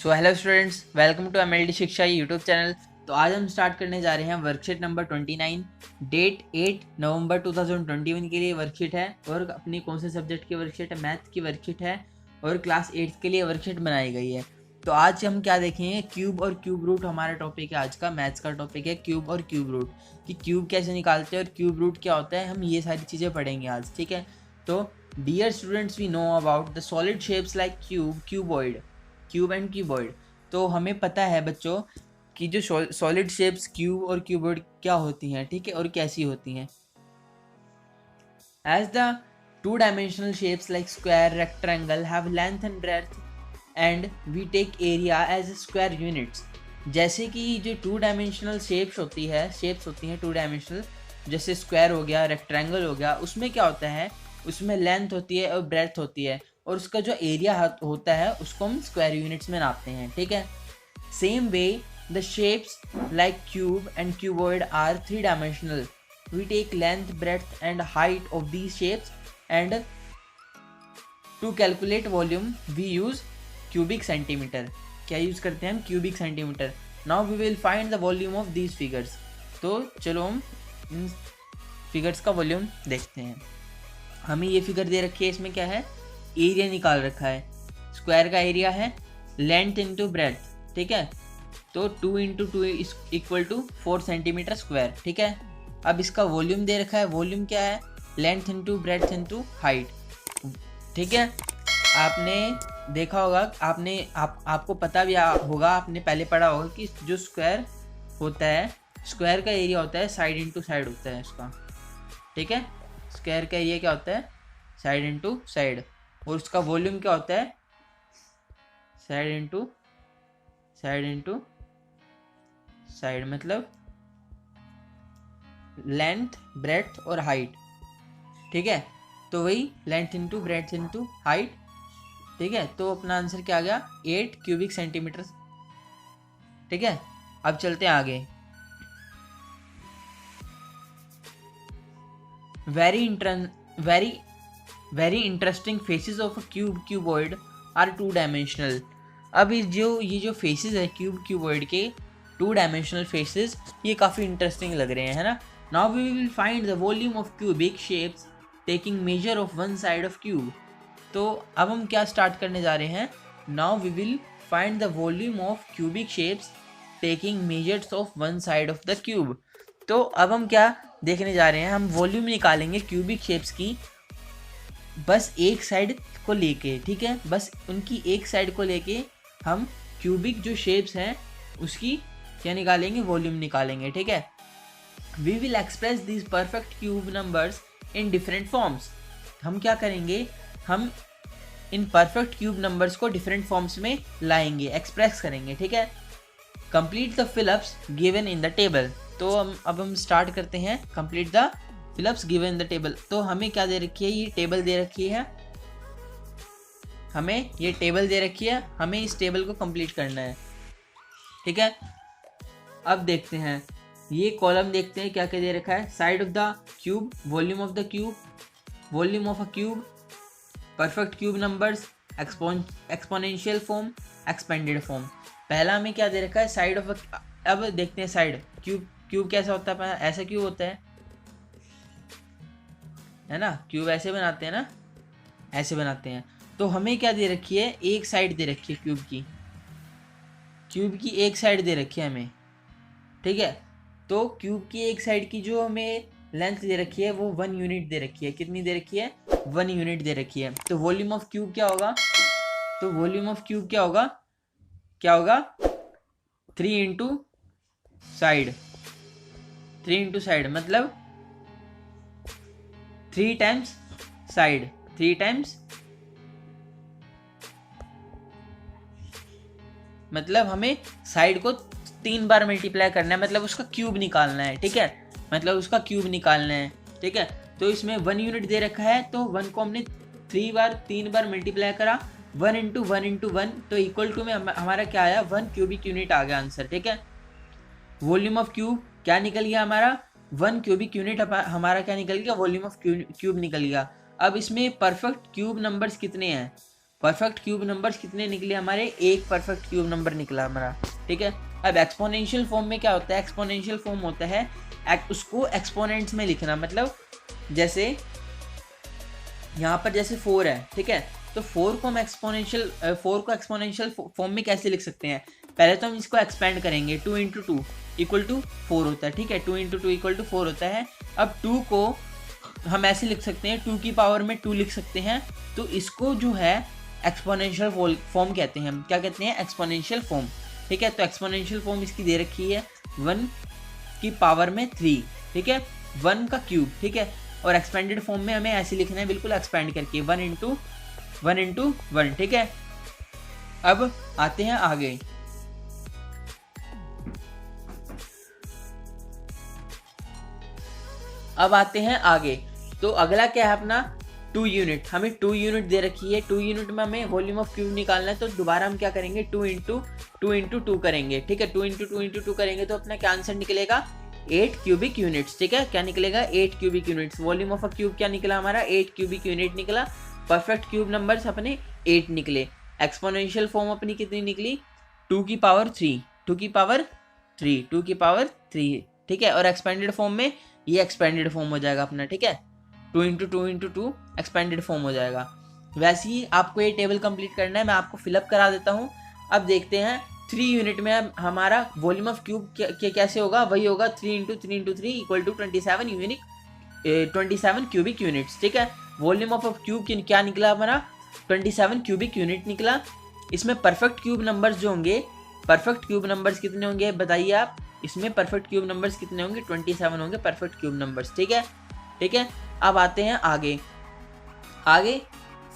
So hello students, welcome to MLD Shiksha YouTube channel. तो आज हम स्टार्ट करने जा रहे हैं वर्कशीट नंबर 29। डेट 8 नवंबर 2021 के लिए वर्कशीट है और अपनी कौन से सब्जेक्ट की वर्कशीट है? मैथ की वर्कशीट है और क्लास 8 के लिए वर्कशीट बनाई गई है। तो आज हम क्या देखेंगे? क्यूब और क्यूब रूट हमारा टॉपिक है। आज का मैथ्स का टॉपिक है क्यूब और क्यूब रूट, कि क्यूब कैसे निकालते हैं और क्यूब रूट क्या होता है। हम ये सारी चीज़ें पढ़ेंगे आज, ठीक है। तो dear students, we know about the solid shapes like cube, cuboid, cube and cuboid. तो हमें पता है बच्चों कि जो सॉलिड शेप्स क्यूब और क्यूबॉइड क्या होती हैं, ठीक है, और कैसी होती हैं। As the two dimensional shapes like square, rectangle have length and breadth and we take area as square units. जैसे कि जो टू डायमेंशनल शेप्स होती हैं टू डायमेंशनल, जैसे स्क्वायर हो गया, रेक्टेंगल हो गया, उसमें क्या होता है? उसमें लेंथ होती है और ब्रेड्थ होती है, और उसका जो एरिया होता है उसको हम स्क्वायर यूनिट्स में नापते हैं, ठीक है। Same way the shapes like cube and cuboid are three dimensional. We take length, breadth and height of these shapes and to calculate volume we use cubic centimetre. क्या यूज करते हैं हम? Cubic centimetre. Now we will find the volume of these figures. तो चलो हम इन figures का volume देखते हैं। हमें ये फिगर दे रखी है, इसमें क्या है? एरिया निकाल रखा है। स्क्वायर का एरिया है लेंथ इंटू ब्रेड्थ, ठीक है। तो 2 into 2 equal to 4 centimetre square, ठीक है। अब इसका वॉल्यूम दे रखा है। वॉल्यूम क्या है? Length into breadth into height, ठीक है। आपने देखा होगा, आपको पता भी होगा, आपने पहले पढ़ा होगा कि जो स्क्वायर होता है, स्क्वायर का एरिया होता है साइड इंटू साइड होता है उसका, ठीक है। स्क्वायर का एरिया क्या होता है? Side into side. और उसका वॉल्यूम क्या होता है? Side into side into side, मतलब लेंथ, ब्रेड्थ और हाइट, ठीक है। तो वही length into breadth into height, ठीक है। तो अपना आंसर क्या आ गया? 8 क्यूबिक सेंटीमीटर, ठीक है। अब चलते हैं आगे। Very interesting faces of a cuboid are two dimensional. अब ये जो फेसेस है क्यूबॉइड के, टू डायमेंशनल फेसेस, ये काफ़ी इंटरेस्टिंग लग रहे हैं, है ना। Now we will find the volume of cubic shapes taking measure of one side of cube. तो अब हम क्या स्टार्ट करने जा रहे हैं? Now we will find the volume of cubic shapes taking measures of one side of the cube. तो अब हम क्या देखने जा रहे हैं? हम वॉल्यूम निकालेंगे क्यूबिक शेप्स की, बस एक साइड को लेके, ठीक है। बस उनकी एक साइड को लेके हम क्यूबिक जो शेप्स हैं उसकी क्या निकालेंगे? वॉल्यूम निकालेंगे, ठीक है। We will express this perfect cube numbers in different forms. हम क्या करेंगे? हम इन परफेक्ट क्यूब नंबर्स को डिफरेंट फॉर्म्स में लाएंगे, एक्सप्रेस करेंगे, ठीक है। Complete the fill ups given in the table. तो अब हम स्टार्ट करते हैं। Complete the fill ups given in the table. तो हमें क्या दे रखी है? ये टेबल दे रखी है, हमें ये टेबल दे रखी है, हमें इस टेबल को कंप्लीट करना है, ठीक है। अब देखते हैं, ये कॉलम देखते हैं क्या क्या दे रखा है। Side of the cube, volume of the cube, volume of a cube, perfect cube numbers, exponential form, expanded form. पहला हमें क्या दे रखा है? Side of. अब देखते हैं साइड। क्यूब कैसा होता है? ऐसा क्यूब होता है ना। क्यूब ऐसे बनाते हैं ना, ऐसे बनाते हैं। तो हमें क्या दे रखी है? एक साइड दे रखी है क्यूब की एक साइड दे रखी है हमें, ठीक है। तो क्यूब की एक साइड की जो हमें लेंथ दे रखी है वो 1 यूनिट दे रखी है। कितनी दे रखी है? 1 यूनिट दे रखी है। तो वॉल्यूम ऑफ क्यूब क्या होगा? तो वॉल्यूम ऑफ क्यूब क्या होगा? 3 इंटू साइड, 3 इंटू साइड, मतलब 3 टाइम्स साइड, 3 टाइम्स, मतलब हमें साइड को 3 बार मल्टीप्लाई करना है, मतलब उसका क्यूब निकालना है, ठीक है। मतलब उसका क्यूब निकालना है, ठीक है। तो इसमें 1 यूनिट दे रखा है, तो 1 को हमने 3 बार मल्टीप्लाई करा, 1 इंटू 1 इंटू 1, तो इक्वल टू में हमारा क्या आया? 1 क्यूबिक यूनिट आ गया आंसर, ठीक है। वॉल्यूम ऑफ क्यूब क्या निकल गया हमारा? 1 क्यूबिक यूनिट हमारा क्या निकल गया? वॉल्यूम ऑफ क्यूब निकल गया। अब इसमें परफेक्ट क्यूब नंबर्स कितने हैं? परफेक्ट क्यूब नंबर्स कितने निकले हमारे, एक परफेक्ट क्यूब नंबर निकला हमारा, ठीक है। अब एक्सपोनेंशियल फॉर्म में क्या होता है, एक्सपोनेंशियल फॉर्म होता है उसको एक्सपोनेंट्स में लिखना, मतलब जैसे यहाँ पर जैसे 4 है, ठीक है, तो 4 को हम एक्सपोनेंशियल फॉर्म में कैसे लिख सकते हैं, पहले तो हम इसको एक्सपेंड करेंगे, 2 × 2 इक्वल टू 4 होता है, ठीक है, 2 × 2 इक्वल टू 4 होता है। अब 2 को हम ऐसे लिख सकते हैं, 2 की पावर में 2 लिख सकते हैं, तो इसको जो है एक्सपोनेंशियल फॉर्म कहते हैं, हम क्या कहते हैं, एक्सपोनेंशियल फॉर्म, ठीक है। तो एक्सपोनेंशियल फॉर्म इसकी दे रखी है 1 की पावर में 3, ठीक है, 1 का क्यूब, ठीक है, और एक्सपेंडेड फॉर्म में हमें ऐसे लिखना है, बिल्कुल एक्सपेंड करके 1 × 1, ठीक है। अब आते हैं आगे, तो अगला क्या है अपना 2 यूनिट, हमें 2 यूनिट दे रखी है, 2 यूनिट में हमें वॉल्यूम ऑफ क्यूब निकालना है, तो दोबारा हम क्या करेंगे, 2 × 2 करेंगे, ठीक है, 2 × 2 करेंगे तो अपना क्या आंसर निकलेगा, 8 क्यूबिक यूनिट्स, ठीक है, क्या निकलेगा, 8 cubic units. Volume of a cube क्या निकला हमारा, 8 क्यूबिक यूनिट निकला। परफेक्ट क्यूब नंबर्स अपने 8 निकले। एक्सपोनेंशियल फॉर्म अपनी कितनी निकली, 2 की पावर 3, 2 की पावर 3, ठीक है, और एक्सपेंडेड फॉर्म में ये एक्सपेंडेड फॉर्म हो जाएगा अपना, ठीक है, 2 × 2 एक्सपेंडेड फॉर्म हो जाएगा। वैसे ही आपको ये टेबल कंप्लीट करना है, मैं आपको फिलअप करा देता हूँ। अब देखते हैं 3 यूनिट में हमारा वॉल्यूम ऑफ क्यूब कैसे होगा, वही होगा 3 × 3 × 3 इक्वल टू 27 क्यूबिक यूनिट्स, ठीक है। वॉल्यूम ऑफ क्यूब क्या निकला हमारा, 27 क्यूबिक यूनिट निकला। इसमें परफेक्ट क्यूब नंबर्स जो होंगे, परफेक्ट क्यूब नंबर्स कितने होंगे बताइए आप, इसमें परफेक्ट क्यूब नंबर्स कितने होंगे, 27 होंगे परफेक्ट क्यूब नंबर्स, ठीक है। अब आते हैं आगे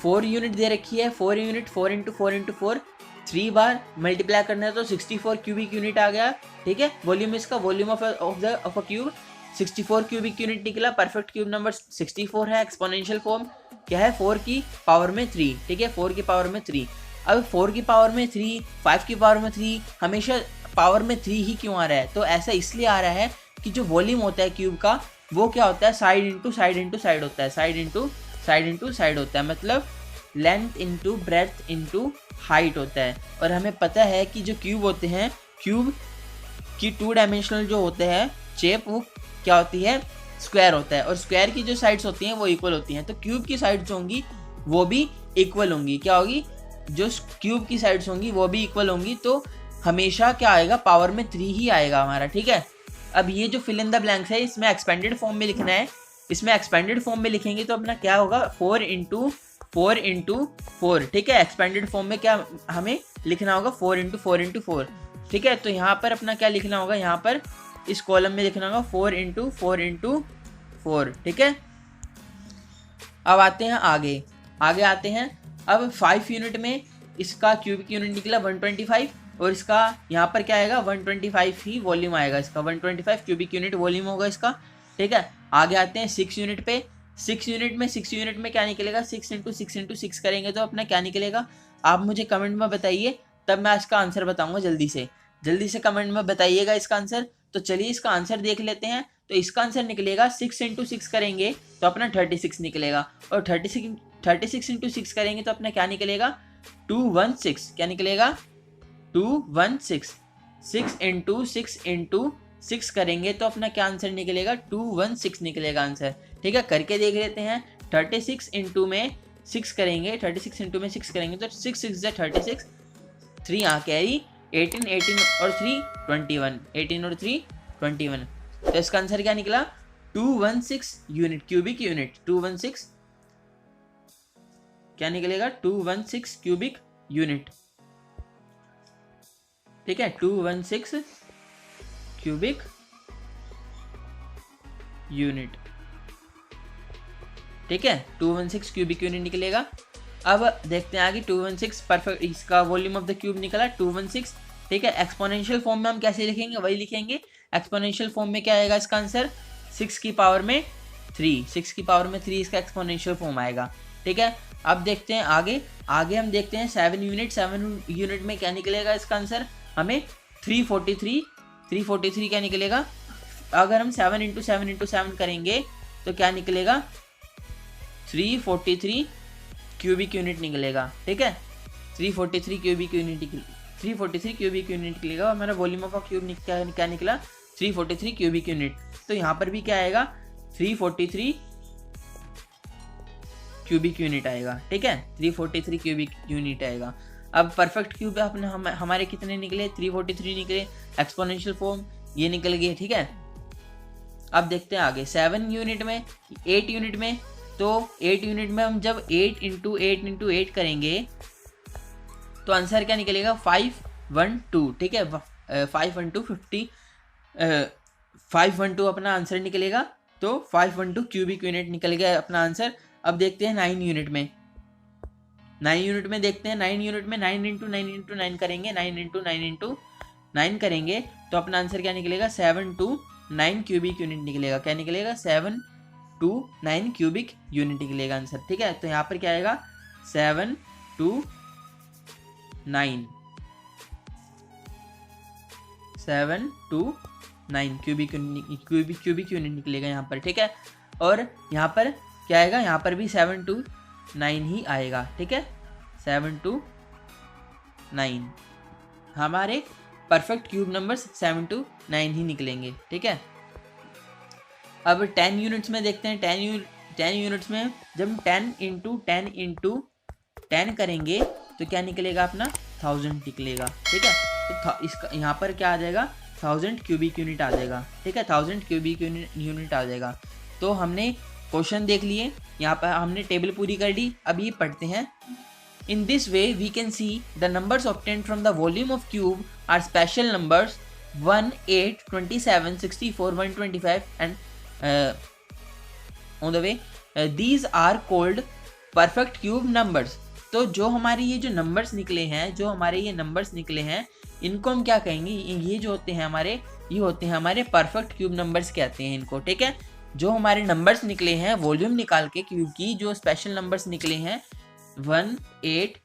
4 यूनिट दे रखी है, 4 यूनिट 4 × 4 × 4 3 बार मल्टीप्लाई करना है तो 64 क्यूबिक यूनिट आ गया, ठीक है। वॉल्यूम इसका, volume of a cube 64 cubic unit निकला। परफेक्ट क्यूब नंबर 64 है। एक्सपोनेंशियल फॉर्म क्या है, 4 की पावर में 3, ठीक है, 4 की पावर में 3। अब 4 की पावर में 3, 5 की पावर में 3, हमेशा पावर में 3 ही क्यों आ रहा है, तो ऐसा इसलिए आ रहा है कि जो वॉल्यूम होता है क्यूब का वो क्या होता है, side into side into side होता है, side into side into side होता है, मतलब length into breadth into height होता है। और हमें पता है कि जो क्यूब होते हैं, क्यूब की 2 डायमेंशनल जो होते हैं शेप, वो क्या होती है, स्क्वायर होता है, और स्क्वायर की जो साइड्स होती हैं वो इक्वल होती हैं, तो क्यूब की साइड्स होंगी वो भी इक्वल होंगी, क्या होगी, जो क्यूब की साइड्स होंगी वो भी इक्वल होंगी, तो हमेशा क्या आएगा, पावर में 3 ही आएगा हमारा, ठीक है। अब ये जो फिल इन द ब्लैंक्स है, इसमें एक्सपेंडेड फॉर्म में लिखना है, इसमें एक्सपेंडेड फॉर्म में लिखेंगे तो अपना क्या होगा, 4 × 4, ठीक है। एक्सपेंडेड फॉर्म में क्या हमें लिखना होगा, 4 × 4 × 4, ठीक है। तो यहाँ पर अपना क्या लिखना होगा, यहाँ पर इस कॉलम में लिखना होगा 4 × 4 × 4, ठीक है। अब आते हैं आगे आते हैं। अब 5 यूनिट में इसका क्यूबिक यूनिट निकला 125, और इसका यहाँ पर क्या आएगा, 125 ही वॉल्यूम आएगा इसका, 125 क्यूबिक यूनिट वॉल्यूम होगा इसका, ठीक है। आगे आते हैं 6 यूनिट पे। 6 यूनिट में क्या निकलेगा, 6 × 6 × 6 करेंगे तो अपना क्या निकलेगा, आप मुझे कमेंट में बताइए, तब मैं इसका आंसर बताऊंगा। जल्दी से कमेंट में बताइएगा इसका आंसर। तो चलिए इसका आंसर देख लेते हैं। तो इसका आंसर निकलेगा 6 × 6 करेंगे तो अपना 36 निकलेगा, और 36 × 6 करेंगे तो अपना क्या निकलेगा, 216, क्या निकलेगा, 216। 6 × 6 × 6 करेंगे तो अपना क्या आंसर निकलेगा, 216 निकलेगा आंसर, ठीक है। करके देख लेते हैं। 36 × में 6 करेंगे, 36 × में 6 करेंगे तो 6 × 6 = 36, 3 आ कैरी, 18 और 3 21, 18 और 3 21। तो इसका आंसर क्या निकला, 216 यूनिट, क्यूबिक यूनिट, 216 क्या निकलेगा, 216 क्यूबिक यूनिट, ठीक है, 216 क्यूबिक यूनिट, ठीक है, 216 क्यूबिक यूनिट निकलेगा। अब देखते हैं आगे 216 परफेक्ट, इसका वॉल्यूम ऑफ द क्यूब निकला 216, ठीक है। एक्सपोनेंशियल फॉर्म में हम कैसे लिखेंगे, वही लिखेंगे। एक्सपोनेंशियल फॉर्म में क्या आएगा इसका आंसर, 6 की पावर में 3, 6 की पावर में 3 इसका एक्सपोनेंशियल फॉर्म आएगा, ठीक है। अब देखते हैं आगे हम देखते हैं 7 यूनिट। 7 यूनिट में क्या निकलेगा इसका आंसर, हमें 343 क्या निकलेगा, अगर हम 7 × 7 × 7 करेंगे तो क्या निकलेगा, 343 क्यूबिक यूनिट निकलेगा, ठीक है। 343 क्यूबिक यूनिट 343 क्यूबिक यूनिट निकलेगा। हमारा वॉल्यूम ऑफ अ क्यूब क्या निकला 343 क्यूबिक यूनिट। तो यहाँ पर भी क्या आएगा 343 क्यूबिक यूनिट आएगा, ठीक है। 343 क्यूबिक यूनिट आएगा। अब परफेक्ट क्यूब अपने हमारे कितने निकले 343 निकले, एक्सपोनेंशियल फॉर्म ये निकल गए, ठीक है। अब देखते हैं आगे 7 यूनिट में, 8 यूनिट में। तो 8 यूनिट में हम जब 8 इंटू 8 इंटू 8 करेंगे तो आंसर क्या निकलेगा 512, ठीक है। 512 अपना आंसर निकलेगा। तो 512 क्यूबिक यूनिट निकल गया अपना आंसर। अब देखते हैं 9 यूनिट में। 9 यूनिट में देखते हैं 9 यूनिट में 9 इंटू 9 इंटू 9 करेंगे, 9 इंटू 9 इंटू 9 करेंगे तो अपना आंसर क्या निकलेगा 729 क्यूबिक यूनिट निकलेगा। क्या निकलेगा 729 क्यूबिक यूनिट निकलेगा आंसर, ठीक है। तो यहाँ पर क्या आएगा 729 क्यूबिक यूनिट निकलेगा यहाँ पर, ठीक है। और यहाँ पर क्या आएगा, यहाँ पर भी 729 ही आएगा, ठीक है। 729 हमारे परफेक्ट क्यूब नंबर्स 729 ही निकलेंगे, ठीक है। अब 10 यूनिट्स में देखते हैं। 10 यूनिट्स में जब 10 इंटू 10 इंटू 10 करेंगे तो क्या निकलेगा अपना 1000 निकलेगा, ठीक है। तो इसका यहाँ पर क्या आ जाएगा 1000 क्यूबिक यूनिट आ जाएगा, ठीक है। 1000 क्यूबिक यूनिट आ जाएगा। तो हमने क्वेश्चन देख लिए, यहाँ पर हमने टेबल पूरी कर ली। अब ये पढ़ते हैं। In this way we can see the numbers obtained from the volume of cube are special numbers 1, 8, 27, 64, 125 and on the way these are called perfect cube numbers. तो जो हमारे ये जो नंबर्स निकले हैं, इनको हम क्या कहेंगे, ये जो होते हैं हमारे, ये होते हैं हमारे परफेक्ट क्यूब नंबर्स कहते हैं इनको, ठीक है। जो हमारे नंबर्स निकले हैं वॉल्यूम निकाल के क्यूब की, जो स्पेशल नंबर्स निकले हैं 1, 8,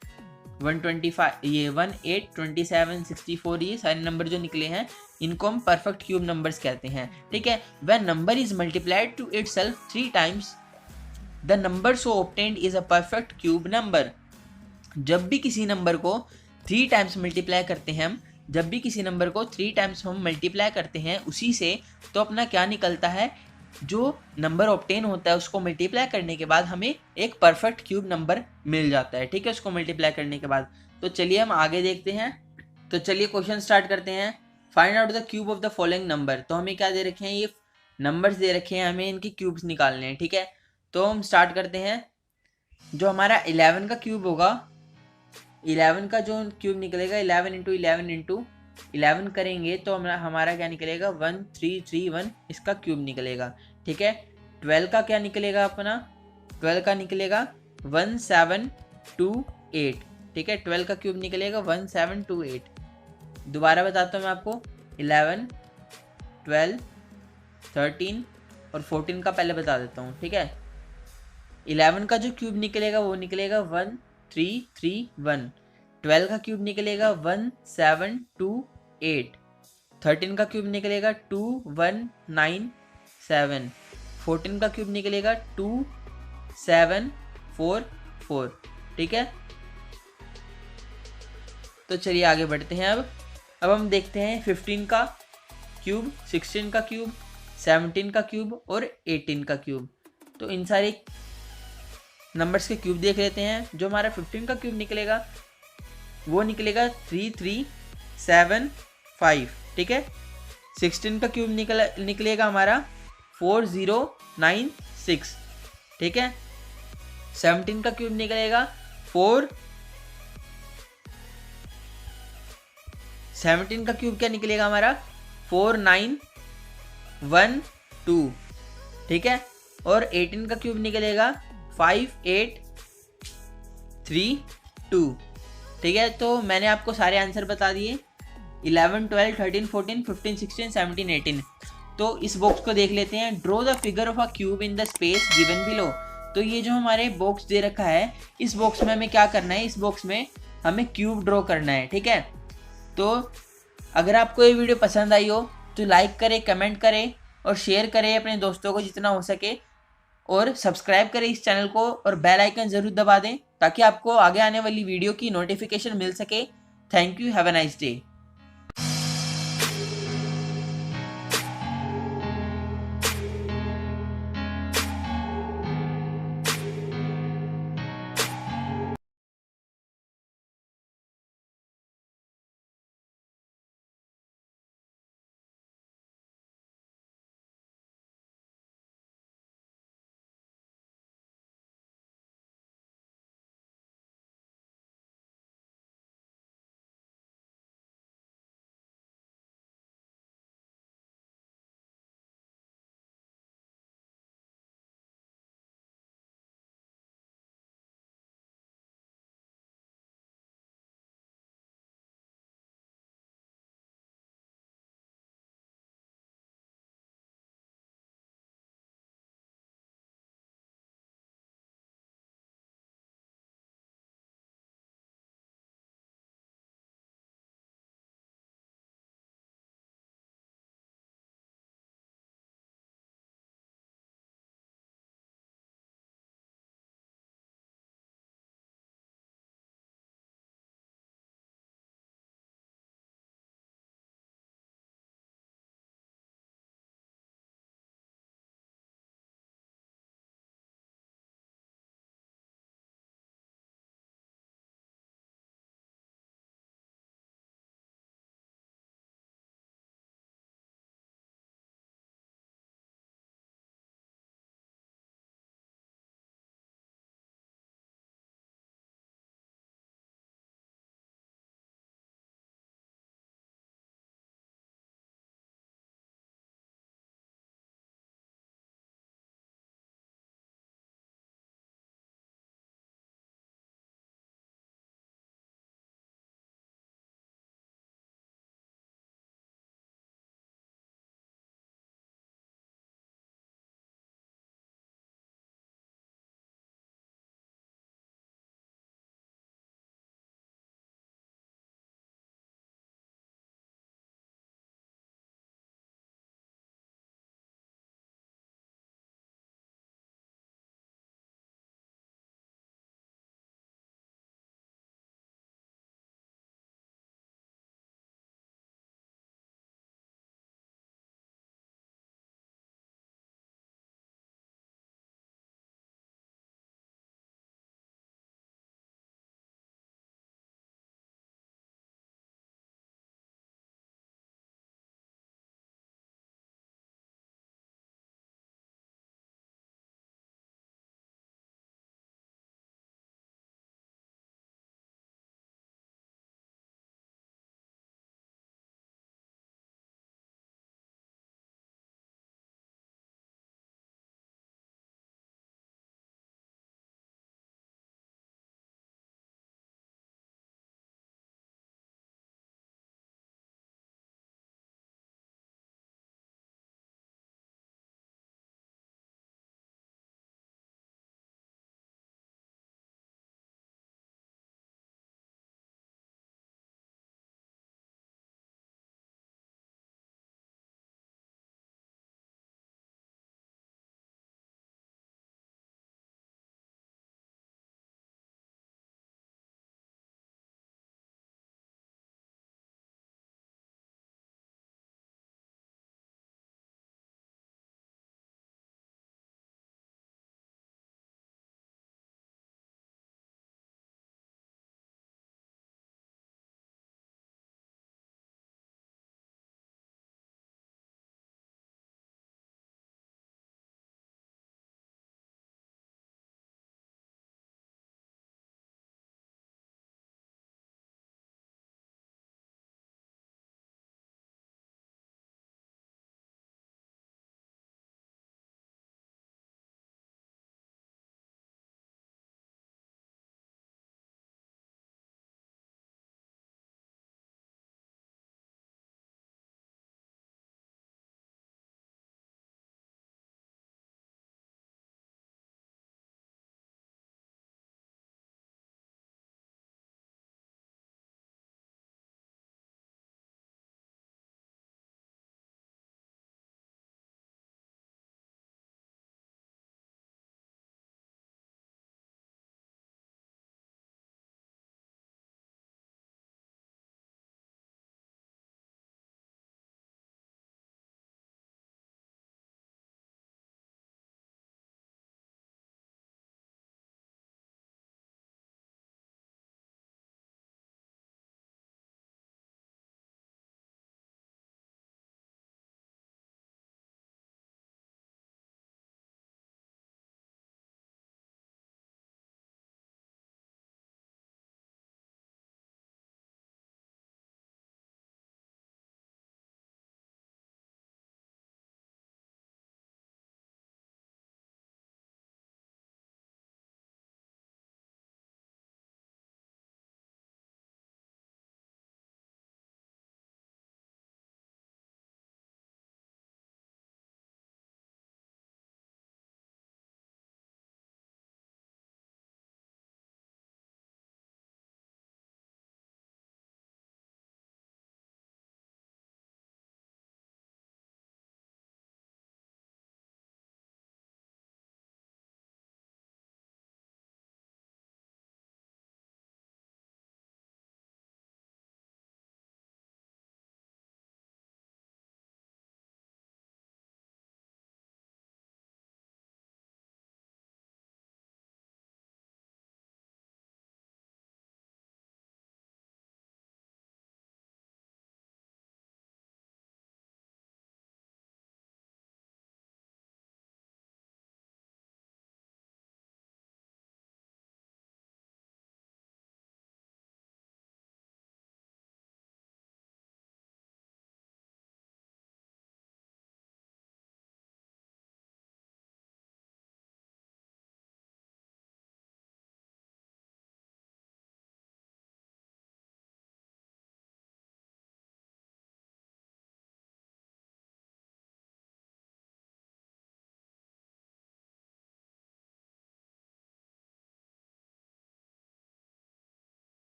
125, ये 1, 8, 27, 64, ये सारे नंबर जो निकले हैं इनको हम परफेक्ट क्यूब नंबर्स कहते हैं, ठीक है। When number is multiplied to itself 3 times the number so obtained is a perfect cube number. जब भी किसी नंबर को 3 टाइम्स मल्टीप्लाई करते हैं हम, जब भी किसी नंबर को 3 टाइम्स हम मल्टीप्लाई करते हैं उसी से, तो अपना क्या निकलता है, जो नंबर ऑब्टेन होता है उसको मल्टीप्लाई करने के बाद हमें एक परफेक्ट क्यूब नंबर मिल जाता है, ठीक है, उसको मल्टीप्लाई करने के बाद। तो चलिए हम आगे देखते हैं। तो चलिए क्वेश्चन स्टार्ट करते हैं। Find out the cube of the following number. तो हमें क्या दे रखे हैं, ये नंबर्स दे रखे हैं, हमें इनके क्यूब्स निकालने हैं, ठीक है। तो हम स्टार्ट करते हैं। जो हमारा 11 का क्यूब होगा, 11 का जो क्यूब निकलेगा 11 इंटू 11 इंटू 11 करेंगे तो हमारा क्या निकलेगा 1331 इसका क्यूब निकलेगा, ठीक है। 12 का क्या निकलेगा अपना, 12 का निकलेगा 1728, ठीक है। 12 का क्यूब निकलेगा 1728। दोबारा बताता हूँ मैं आपको, 11, 12, 13 और 14 का पहले बता देता हूँ, ठीक है। 11 का जो क्यूब निकलेगा वो निकलेगा 1331। 12 का क्यूब निकलेगा 1728। 13 का क्यूब निकलेगा 2197। 14 का क्यूब निकलेगा 2744, ठीक है। तो चलिए आगे बढ़ते हैं। अब हम देखते हैं 15 का क्यूब, 16 का क्यूब, 17 का क्यूब और 18 का क्यूब। तो इन सारे नंबर्स के क्यूब देख लेते हैं। जो हमारा 15 का क्यूब निकलेगा वो निकलेगा 3375, ठीक है। 16 का क्यूब निकलेगा हमारा 4096, ठीक है। 17 का क्यूब निकलेगा 17 का क्यूब क्या निकलेगा हमारा 4912, ठीक है। और 18 का क्यूब निकलेगा 5832, ठीक है। तो मैंने आपको सारे आंसर बता दिए 11, 12, 13, 14, 15, 16, 17, 18। तो इस बॉक्स को देख लेते हैं। Draw the figure of a cube in the space given below. तो ये जो हमारे बॉक्स दे रखा है, इस बॉक्स में हमें क्या करना है, इस बॉक्स में हमें क्यूब ड्रॉ करना है, ठीक है। तो अगर आपको ये वीडियो पसंद आई हो तो लाइक करें, कमेंट करें और शेयर करें अपने दोस्तों को जितना हो सके, और सब्सक्राइब करें इस चैनल को और बेल आइकन ज़रूर दबा दें ताकि आपको आगे आने वाली वीडियो की नोटिफिकेशन मिल सके। Thank you, have a nice day.